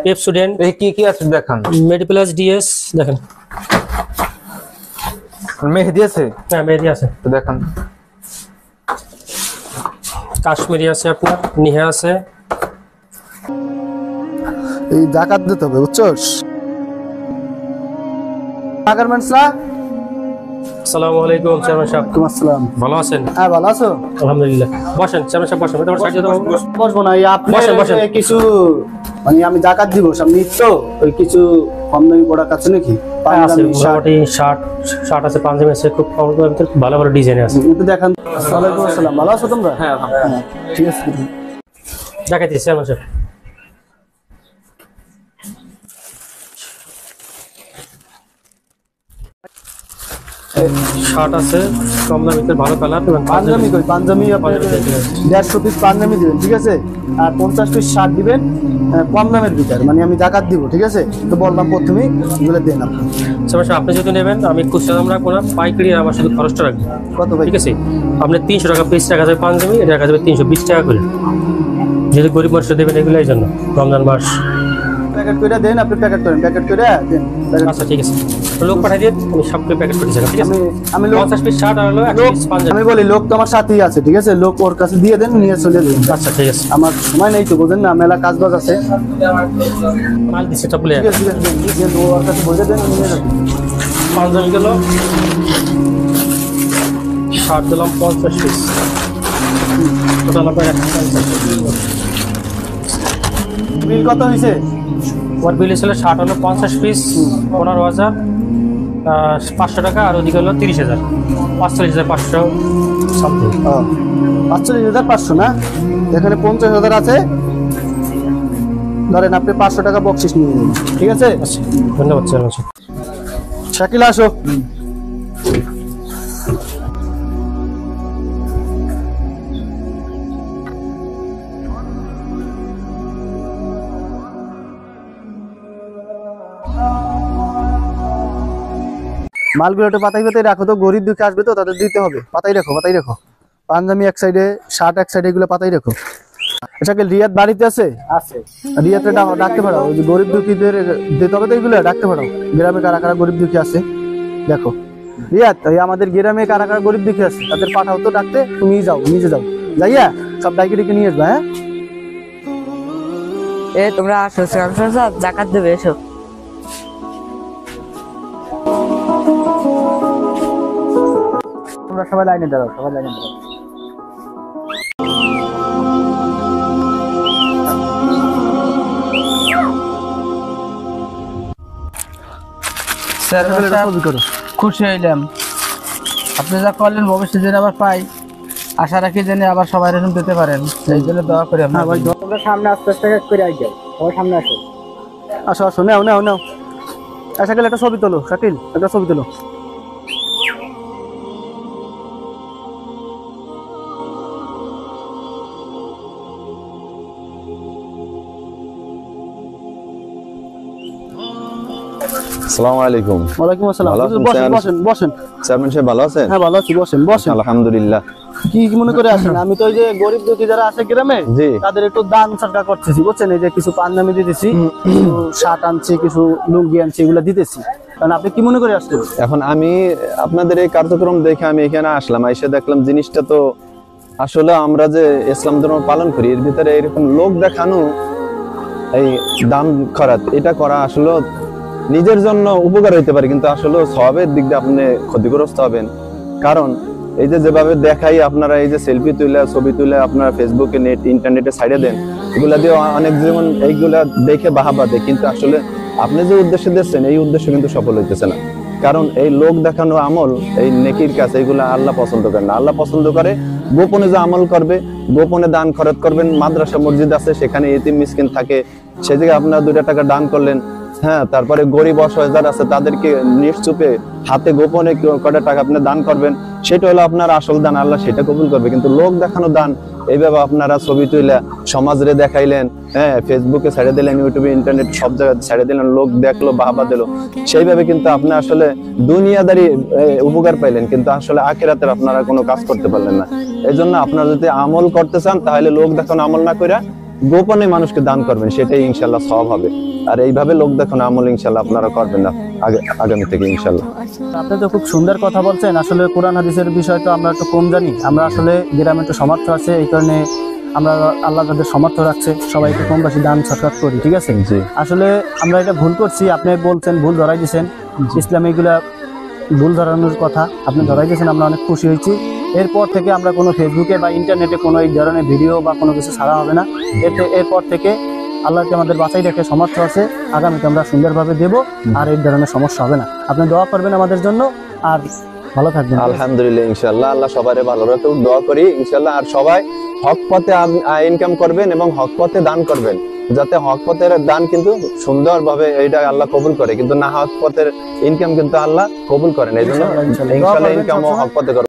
Pepsodent এই কি আছে দেখান। মেডিপ্লাস ডিএস দেখেন, মেহেদি আছে, হ্যাঁ মেহেদি আছে, তো দেখান। কাশ্মীরি আছে, আপনার নিহা আছে। এই জাকাত দিতে হবে বুঝছস। গার্মেন্টস না। আসসালামু আলাইকুম চেয়ারম্যান সাহেব। ওয়ালাইকুম আসসালাম। ভালো আছেন? হ্যাঁ ভালো আছো? আলহামদুলিল্লাহ। বসেন চেয়ারম্যান সাহেব, বসেন। তোমার সাহায্য দাও। বসবো না, আপনি বসেন, বসেন। কিছু মানে আমি জাকাত দিব সামনে তো, ওই কিছু কম দামি প্রোডাক্ট আছে নাকি? আছে মোটামুটি শার্ট আছে, পাঞ্জাবি আছে, খুব কম দামে ভালো ভালো ডিজাইন আছে। একটু দেখান। ওয়ালাইকুম আসসালাম। ভালো আছো তোমরা? হ্যাঁ ঠিক আছে। দেখাইছি চেয়ারম্যান সাহেব। শার্ট আছে কম দামিতে, ভালো কালার এবং পাঞ্জাবি কই? পাঞ্জাবি আপনি 150 পিস পাঞ্জাবি দিবেন, ঠিক আছে? আর 50 পিস শার্ট দিবেন কম দামের ভিতর, মানে আমি জাকাত দিব, ঠিক আছে? তো বললাম প্রথমেই এগুলো দেন আপনি। চেয়ারম্যান সাহেব আপনি যদি নেবেন, আমি খুচরা দাম রাখবো না, পাইকারি আমার শুধু খরচটা রাখবো। কত ভাই? ঠিক আছে, আপনি 300 টাকা পিস রাখা যাবে পাঞ্জাবি, এটা রাখা যাবে 320 টাকা করে। যেহেতু গরিব মানুষ দেবেন এগুলো, এই জন্য রমজান মাস। প্যাকেট করে দেন, আপনি প্যাকেট করেন, প্যাকেট করে দেন। আচ্ছা ঠিক আছে, লোক পাঠিয়ে দিয়ে আমি সবকে প্যাকেট করে দিচ্ছি। ঠিক আছে, আমি 50 পিস শার্ট আর হলো 1 পিস পাঞ্জাবি। আমি বলি লোক তো আমার সাথেই আছে, ঠিক আছে? লোক ওর কাছে দিয়ে দেন, নিয়ে চলে যাবেন। আচ্ছা ঠিক আছে, আমার সময় নেই তো, বোঝেন না, মেলা কাজ বাজ আছে। মাল দিচ্ছে টা বলে। ঠিক আছে, ঠিক আছে, ওর কাছে বলে দেন, নিয়ে যাবেন। পাঞ্জাবি গেল, শার্ট দিলাম 50 পিস, টোটাল আপনার 150। বিল কত হয়েছে? ওর বিল ছিল শার্ট হলো 50 পিস 15,000 500 টাকা, আর ওদিকে হলো 30,000 45,500 সামথিং। 45,500 না, এখানে 50,000 আছে, ধরেন আপনি 500 টাকা বকশিস নিয়ে নেবেন, ঠিক আছে? আচ্ছা ধন্যবাদ চেয়ারম্যান সাহেব। শাকিল আসো। মালগুলো একটু পাতাই পাতাই রাখো তো, গরিব দুঃখে আসবে তো, তাদের দিতে হবে। পাতাই রাখো, পাতাই রাখো। পাঞ্জাবি এক সাইডে, শার্ট এক সাইডে, এগুলো পাতাই রাখো। শাকিল, রিয়াদ বাড়িতে আছে? আছে। রিয়াদে ডাকতে পারো, ওই যে গরিব দুঃখীদের দিতে হবে তো, এগুলো ডাকতে পারো। গ্রামে কারা কারা গরিব দুঃখী আছে দেখো। রিয়াদ, ওই আমাদের গ্রামে কারা কারা গরিব দুঃখী আছে তাদের পাঠাও তো ডাকতে। তুমি যাও, নিজে যাও, যাইয়া সব ডাইকে ডেকে নিয়ে আসবে। হ্যাঁ তোমরা আসো, জাকাত দেবে, এসো। তোমরা সবাই লাইনে দাঁড়াও, সবাই লাইনে দাঁড়াও। খুশি হইলাম, আপনি যা করলেন ভবিষ্যতে যেন আবার পাই, আশা রাখি যেন আবার সবাই এরকম দিতে পারেন, এই জন্য দোয়া করি। তোমরা সামনে আস্তে আস্তে করে আই যাও, সবাই সামনে আসো। আসো আসো, নাও নাও নাও। শাকিল একটা ছবি তোলো, শাকিল একটা ছবি তোলো। আসসালামু আলাইকুম। ওয়ালাইকুম আসসালাম। বসেন বসেন বসেন। চেয়ারম্যান সাহেব ভালো আছেন? হ্যাঁ ভালো আছি, বসেন বসেন। আলহামদুলিল্লাহ। কি মনে করে আসেন? আমি তো ওই যে গরিব দুঃখী যারা আছে গ্রামে, জি, তাদের একটু দান সরকার করতেছি, বুঝছেন? এই যে কিছু পাঞ্জাবি দিতেছি, কিছু শার্ট আনছি, কিছু লুঙ্গি আনছি, এগুলো দিতেছি। কারণ আপনি কি মনে করে আসলেন? এখন আমি আপনাদের এই কার্যক্রম দেখে আমি এখানে আসলাম, এসে দেখলাম জিনিসটা তো আসলে আমরা যে ইসলাম ধর্ম পালন করি এর ভিতরে এরকম লোক দেখানো, এই দাম খরচ, এটা করা আসলে নিজের জন্য উপকার হইতে পারে, কিন্তু আসলে সওয়াবের দিক দিয়ে আপনি ক্ষতিগ্রস্ত হবেন। কারণ এই যে যেভাবে দেখাই আপনারা, এই যে সেলফি তুলে, ছবি তুলে আপনারা ফেসবুকে, নেট, ইন্টারনেটে ছাইড়ে দেন, এগুলা দিয়ে অনেক জীবন এইগুলা দেখে বাহাবা দেয়, কিন্তু আসলে আপনি যে উদ্দেশ্যে দিচ্ছেন এই উদ্দেশ্য কিন্তু সফল হইতেছে না। কারণ এই লোক দেখানো আমল, এই নেকির কাজ, এইগুলা আল্লাহ পছন্দ করে না। আল্লাহ পছন্দ করে গোপনে যে আমল করবে, গোপনে দান খরচ করবেন। মাদ্রাসা মসজিদ আছে, সেখানে এতিম মিসকিন থাকে, সেই জায়গায় আপনারা 2 টাকা দান করলেন, হ্যাঁ, তারপরে গরিব অসহায় যারা আছে তাদেরকে নিশ্চুপে হাতে গোপনে কটা টাকা আপনি দান করবেন, সেটা হলো আপনার আসল দান, আল্লাহ সেটা কবুল করবে। কিন্তু লোক দেখানো দান, এইভাবে আপনারা ছবি তুলে সমাজে দেখাইলেন, হ্যাঁ, ফেসবুকে ছেড়ে দিলেন, ইউটিউবে, ইন্টারনেট সব জায়গায় ছেড়ে দিলেন, লোক দেখলো, বাহবা দিল, সেইভাবে কিন্তু আপনি আসলে দুনিয়াদারি উপকার পাইলেন, কিন্তু আসলে আখিরাতের আপনারা কোনো কাজ করতে পারলেন না। এই জন্য আপনারা যদি আমল করতে চান, তাহলে লোক দেখানো আমল না করে গোপনে মানুষকে দান করবেন, সেটাই ইনশাল্লাহ সওয়াব হবে। আর এইভাবে লোক দেখানো আমল ইনশাল্লাহ আপনারা করবেন না আগামী থেকে ইনশাল্লাহ। আপনি তো খুব সুন্দর কথা বলছেন। আসলে কোরআন হাদিসের বিষয় তো আমরা একটু কম জানি। আমরা আসলে গ্রামে একটু সমর্থ আছে, এই কারণে আমরা আল্লাহ তাদের সমর্থ রাখছে, সবাইকে কম বেশি দান সৎকার করি, ঠিক আছে? জি। আসলে আমরা এটা ভুল করছি, আপনি বলছেন ভুল ধরাই দিয়েছেন, ইসলামে এগুলা ভুল ধরানোর কথা আপনি ধরাই দিয়েছেন, আমরা অনেক খুশি হয়েছি। এরপর থেকে আমরা কোনো ফেসবুকে বা ইন্টারনেটে কোনো এই ধরনের ভিডিও বা কোনো কিছু ছাড়া হবে না। এরপর থেকে আল্লাহকে আমাদের বাঁচাই রেখে সমর্থ আছে, আগামীতে আমরা সুন্দরভাবে দেব, আর এই ধরনের সমস্যা হবে না। আপনি দোয়া করবেন আমাদের জন্য, আর ভালো থাকবেন। আলহামদুলিল্লাহ, ইনশাল্লাহ আল্লাহ সবারই ভালো রাখুক, দোয়া করি ইনশাল্লাহ। আর সবাই হক পথে ইনকাম করবেন এবং হক পথে দান করবেন, যাতে হক পথের দান কিন্তু সুন্দরভাবে এইটা আল্লাহ কবুল করে, কিন্তু না হক পথের ইনকাম কিন্তু আল্লাহ কবুল করেন। এই জন্য ইনশাল্লাহ ইনকাম ও হক পথে করবেন।